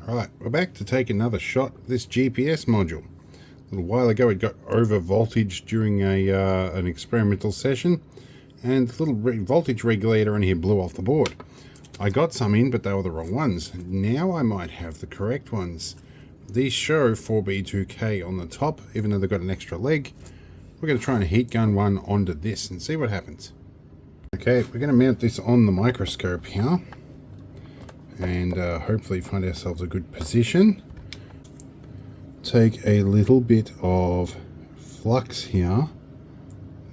Right, we're back to take another shot at this GPS module. A little while ago it got over voltage during an experimental session, and the little voltage regulator in here blew off the board. I got some in, but they were the wrong ones. Now I might have the correct ones. These show 4B2K on the top, even though they've got an extra leg. We're going to try and heat gun one onto this and see what happens. Okay, we're going to mount this on the microscope here, and hopefully find ourselves a good position. Take a little bit of flux here.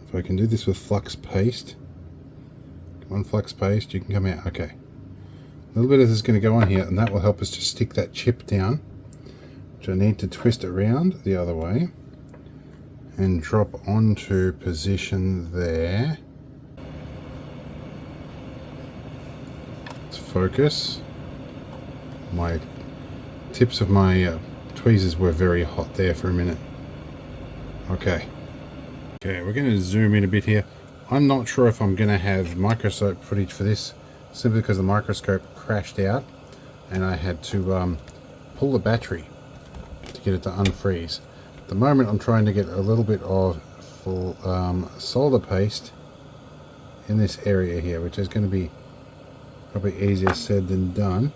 If I can do this with flux paste. Come on, flux paste, you can come out. Okay. A little bit of this is going to go on here, and that will help us to stick that chip down, which I need to twist around the other way and drop onto position there. Let's focus. My tips of my tweezers were very hot there for a minute. Okay, we're going to zoom in a bit here. I'm not sure if I'm going to have microscope footage for this, simply because the microscope crashed out and I had to pull the battery to get it to unfreeze. At the moment I'm trying to get a little bit of solder paste in this area here, which is going to be probably easier said than done.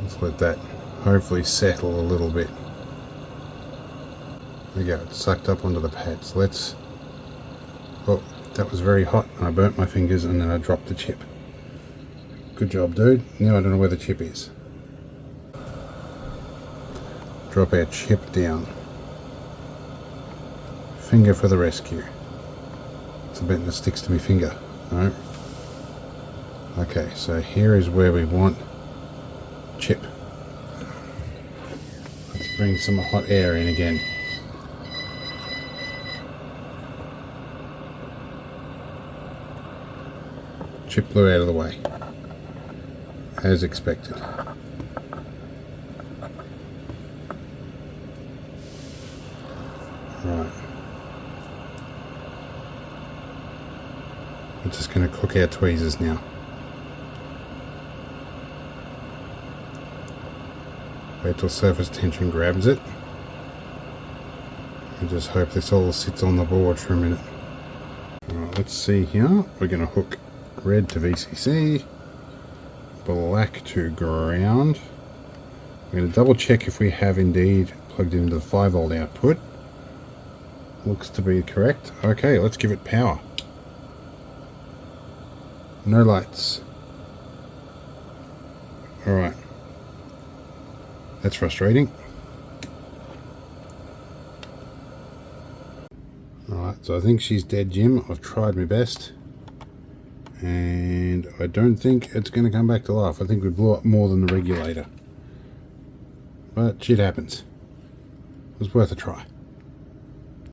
Let's let that hopefully settle a little bit. There we go, it's sucked up onto the pads. Oh, that was very hot and I burnt my fingers and then I dropped the chip. Good job, dude. Now I don't know where the chip is. Drop our chip down. Finger for the rescue. It's a bit that sticks to my finger. No. Okay, so here is where we want chip. Let's bring some hot air in again. Chip blew out of the way, as expected. Right. We're just going to cook our tweezers now. Wait till surface tension grabs it. And just hope this all sits on the board for a minute. Alright, let's see here. We're going to hook red to VCC, black to ground. We're going to double check if we have indeed plugged it into the 5V output. Looks to be correct. Okay, let's give it power. No lights. Alright. That's frustrating. Alright, so I think she's dead, Jim. I've tried my best. And I don't think it's going to come back to life. I think we blew up more than the regulator. But shit happens. It was worth a try.